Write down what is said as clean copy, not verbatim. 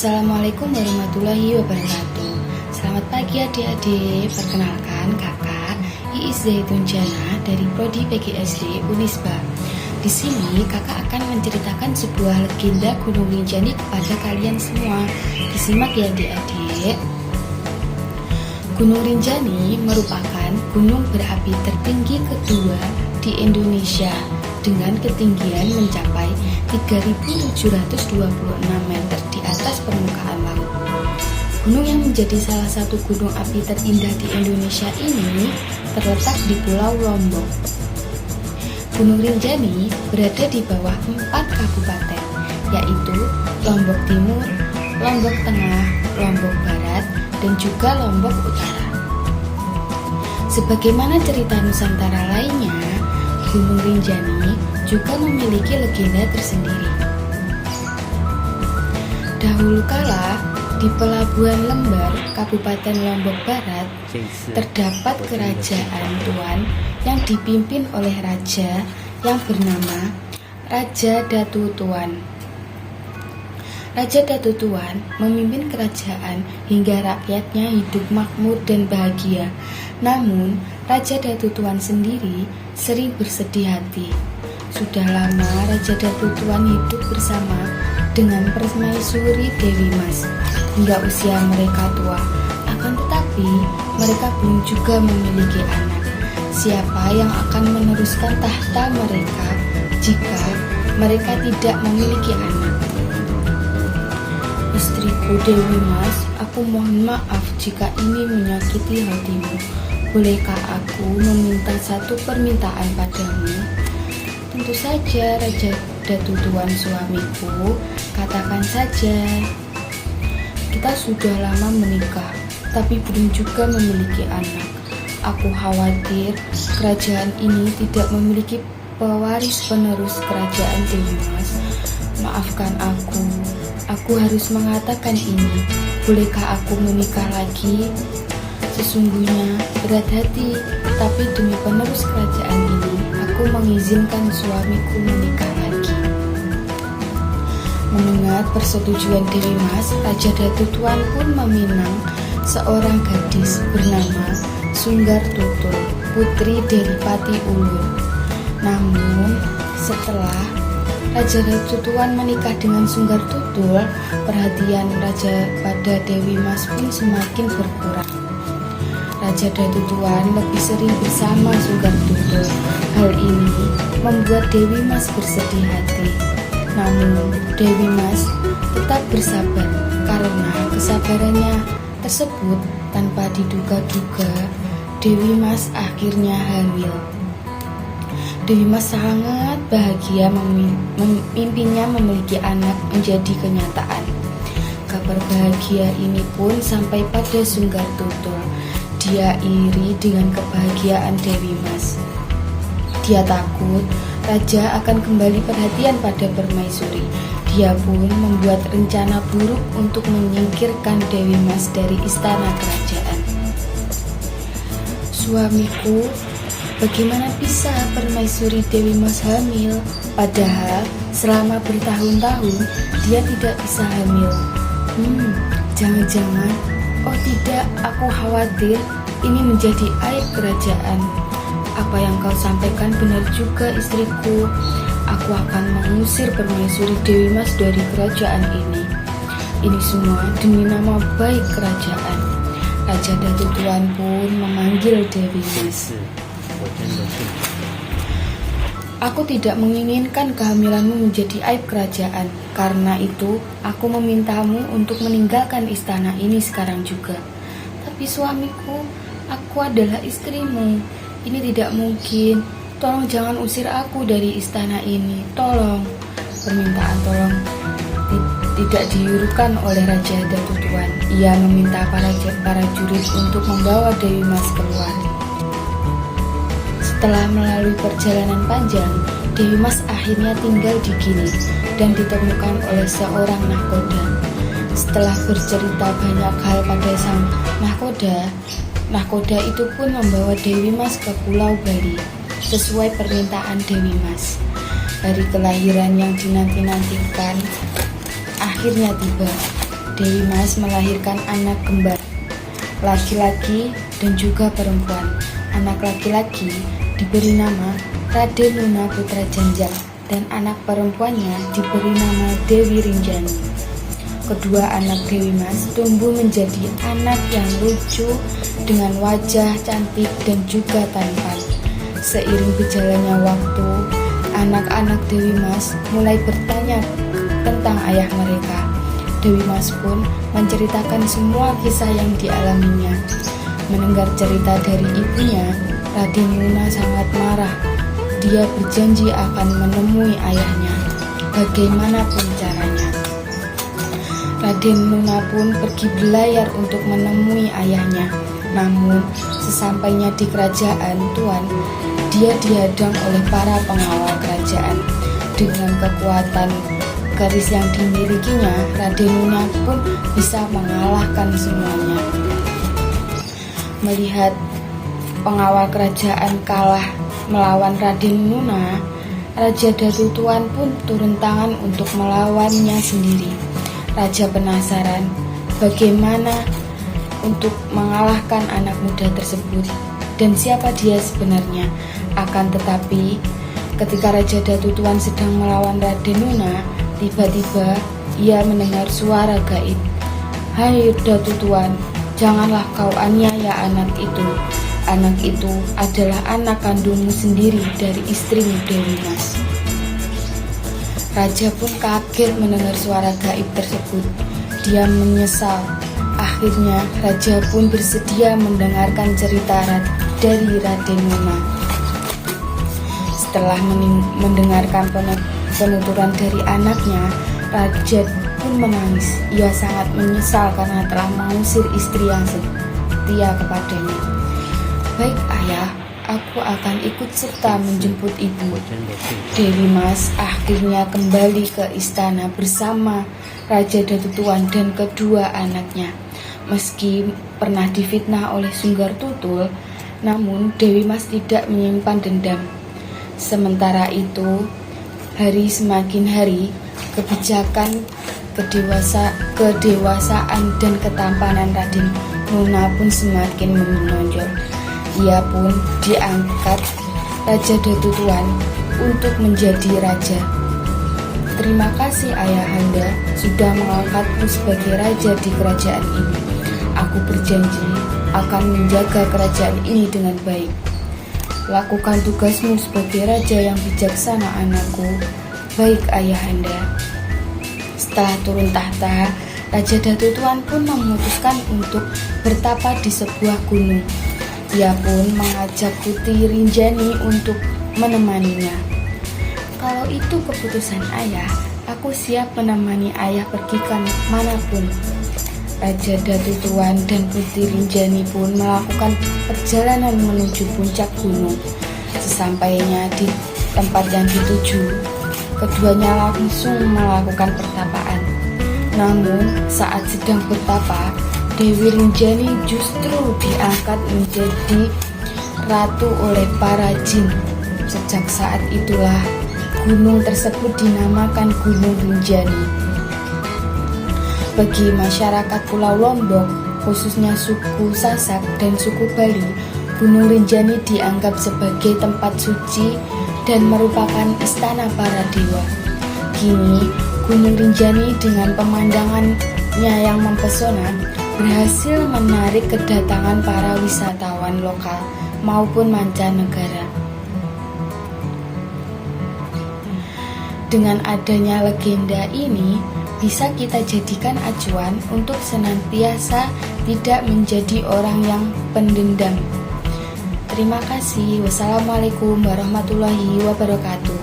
Assalamualaikum warahmatullahi wabarakatuh. Selamat pagi adik-adik. Perkenalkan kakak Iis Zaitun Jana dari Prodi PGSD Unisba. Di sini kakak akan menceritakan sebuah legenda Gunung Rinjani kepada kalian semua. Disimak ya adik-adik. Gunung Rinjani merupakan gunung berapi tertinggi kedua di Indonesia dengan ketinggian mencapai 3.726 meter di atas permukaan laut. Gunung yang menjadi salah satu gunung api terindah di Indonesia ini terletak di Pulau Lombok. Gunung Rinjani berada di bawah 4 kabupaten, yaitu Lombok Timur, Lombok Tengah, Lombok Barat, dan juga Lombok Utara. Sebagaimana cerita Nusantara lainnya, Gunung Rinjani juga memiliki legenda tersendiri. Dahulu kala, di Pelabuhan Lembar, Kabupaten Lombok Barat, terdapat kerajaan tuan yang dipimpin oleh raja yang bernama Raja Datu Tuan. Raja Datu Tuan memimpin kerajaan hingga rakyatnya hidup makmur dan bahagia. Namun, Raja Datu Tuan sendiri sering bersedih hati. Sudah lama Raja Datu Tuan hidup bersama dengan Permaisuri Dewi Mas hingga usia mereka tua. Akan tetapi, mereka belum juga memiliki anak. Siapa yang akan meneruskan tahta mereka jika mereka tidak memiliki anak? Istriku Dewi Mas, aku mohon maaf jika ini menyakiti hatimu. Bolehkah aku meminta satu permintaan padamu? Tentu saja, Raja Datu Tuan suamiku, katakan saja. Kita sudah lama menikah, tapi belum juga memiliki anak. Aku khawatir kerajaan ini tidak memiliki pewaris penerus kerajaan Dewi Mas. Maafkan aku harus mengatakan ini. Bolehkah aku menikah lagi? Sesungguhnya berat hati, tapi demi penerus kerajaan ini, aku mengizinkan suamiku menikah lagi. Mendengar persetujuan Dewi Mas, Raja Datu Tuan pun meminang seorang gadis bernama Sunggar Tutul, putri dari Pati Ulur. Namun, setelah Raja Datu Tuan menikah dengan Sunggar Tutul, perhatian Raja pada Dewi Mas pun semakin berkurang. Raja Datu Tuan lebih sering bersama Sunggar Tutul. Hal ini membuat Dewi Mas bersedih hati. Namun, Dewi Mas tetap bersabar karena kesabarannya tersebut tanpa diduga-duga, Dewi Mas akhirnya hamil. Dewi Mas sangat bahagia mimpinya memiliki anak menjadi kenyataan. Kabar bahagia ini pun sampai pada Sunggar Tutul. Dia iri dengan kebahagiaan Dewi Mas. Dia takut raja akan kembali perhatian pada Permaisuri. Dia pun membuat rencana buruk untuk menyingkirkan Dewi Mas dari istana kerajaan. Suamiku, bagaimana bisa Permaisuri Dewi Mas hamil? Padahal selama bertahun-tahun dia tidak bisa hamil. Jangan-jangan, oh tidak, aku khawatir ini menjadi aib kerajaan. Apa yang kau sampaikan benar juga istriku. Aku akan mengusir Permaisuri Dewi Mas dari kerajaan ini. Ini semua demi nama baik kerajaan. Raja Datu Tuan pun memanggil Dewi Mas. Aku tidak menginginkan kehamilanmu menjadi aib kerajaan. Karena itu, aku memintamu untuk meninggalkan istana ini sekarang juga. Tapi suamiku, aku adalah istrimu. Ini tidak mungkin. Tolong jangan usir aku dari istana ini. Tolong. Permintaan tolong tidak diurukan oleh Raja Datu Tuan. Ia meminta para jurid untuk membawa Dewi Mas keluar. Setelah melalui perjalanan panjang, Dewi Mas akhirnya tinggal di Gili dan ditemukan oleh seorang nahkoda. Setelah bercerita banyak hal pada sang nahkoda itu pun membawa Dewi Mas ke Pulau Bali sesuai permintaan Dewi Mas. Hari kelahiran yang dinanti-nantikan akhirnya tiba. Dewi Mas melahirkan anak kembar, laki-laki dan juga perempuan. Anak laki-laki diberi nama Raden Nuna Putra Janjang dan anak perempuannya diberi nama Dewi Rinjani. Kedua anak Dewi Mas tumbuh menjadi anak yang lucu dengan wajah cantik dan juga tampan. Seiring berjalannya waktu, anak-anak Dewi Mas mulai bertanya tentang ayah mereka. Dewi Mas pun menceritakan semua kisah yang dialaminya. Mendengar cerita dari ibunya, Raden Nuna sangat marah. Dia berjanji akan menemui ayahnya, bagaimanapun caranya. Raden Nuna pun pergi berlayar untuk menemui ayahnya. Namun, sesampainya di kerajaan Tuan, dia dihadang oleh para pengawal kerajaan. Dengan kekuatan garis yang dimilikinya, Raden Nuna pun bisa mengalahkan semuanya. Melihat pengawal kerajaan kalah melawan Raden Nuna, Raja Datu Tuan pun turun tangan untuk melawannya sendiri. Raja penasaran bagaimana untuk mengalahkan anak muda tersebut dan siapa dia sebenarnya. Akan tetapi, ketika Raja Datu Tuan sedang melawan Raden Nuna, tiba-tiba ia mendengar suara gaib. "Hai Datu Tuan, janganlah kau aniaya anak itu. Anak itu adalah anak kandungmu sendiri dari istrimu Dewi Mas." Raja pun kaget mendengar suara gaib tersebut. Dia menyesal. Akhirnya Raja pun bersedia mendengarkan cerita dari Raden Nuna. Setelah mendengarkan penuturan dari anaknya, Raja pun menangis. Ia sangat menyesal karena telah mengusir istri yang setia kepadanya. "Baik ayah, aku akan ikut serta menjemput ibu." Dewi Mas akhirnya kembali ke istana bersama Raja Datu Tuan dan kedua anaknya. Meski pernah difitnah oleh Sunggar Tutul, namun Dewi Mas tidak menyimpan dendam. Sementara itu, hari semakin hari, kebijakan, kedewasaan dan ketampanan Raden Nuna pun semakin menonjol. Ia pun diangkat Raja Datu Tuan untuk menjadi raja. "Terima kasih ayahanda sudah mengangkatku sebagai raja di kerajaan ini. Aku berjanji akan menjaga kerajaan ini dengan baik." "Lakukan tugasmu sebagai raja yang bijaksana anakku." "Baik ayahanda." Setelah turun tahta, Raja Datu Tuan pun memutuskan untuk bertapa di sebuah gunung. Ia pun mengajak Putri Rinjani untuk menemaninya. "Kalau itu keputusan ayah, aku siap menemani ayah pergi ke manapun." Raja Datu Tuan dan Putri Rinjani pun melakukan perjalanan menuju puncak gunung. Sesampainya di tempat yang dituju, keduanya langsung melakukan pertapaan. Namun saat sedang bertapa, Dewi Rinjani justru diangkat menjadi ratu oleh para jin. Sejak saat itulah gunung tersebut dinamakan Gunung Rinjani. Bagi masyarakat Pulau Lombok, khususnya suku Sasak dan suku Bali, Gunung Rinjani dianggap sebagai tempat suci dan merupakan istana para dewa. Kini, Gunung Rinjani dengan pemandangannya yang mempesona berhasil menarik kedatangan para wisatawan lokal maupun mancanegara. Dengan adanya legenda ini, bisa kita jadikan acuan untuk senantiasa tidak menjadi orang yang pendendam. Terima kasih. Wassalamualaikum warahmatullahi wabarakatuh.